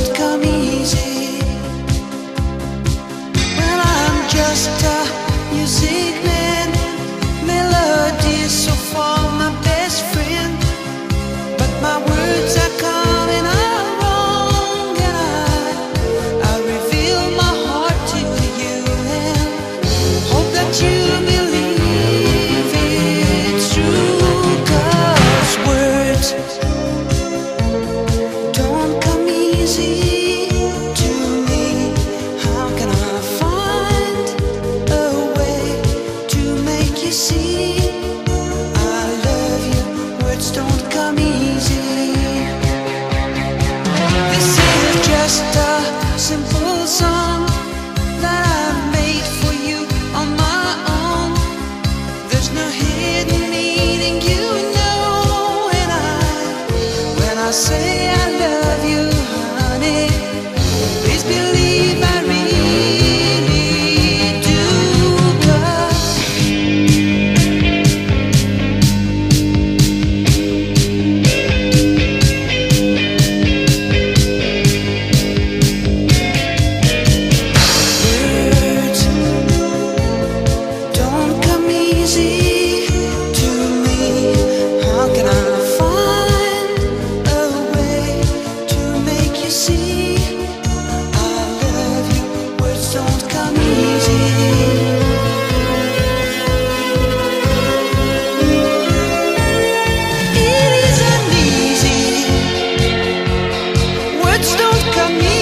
don't come easy. Well, I'm just a music man, melody so far my best friend, but my words are coming out wrong, and I reveal my heart to you and hope that you believe it's true. 'Cause words don't come easy to me. How can I find a way to make you see I love you? Words don't come easy. This is just a simple song that I made for you on my own. There's no hidden meaning, you know, and when I say I love you, honey, please believe I really do. 'Cause words don't come easy to me. How can I find a way to make you see I love you? Words don't come easy. It isn't easy. Words don't come easy.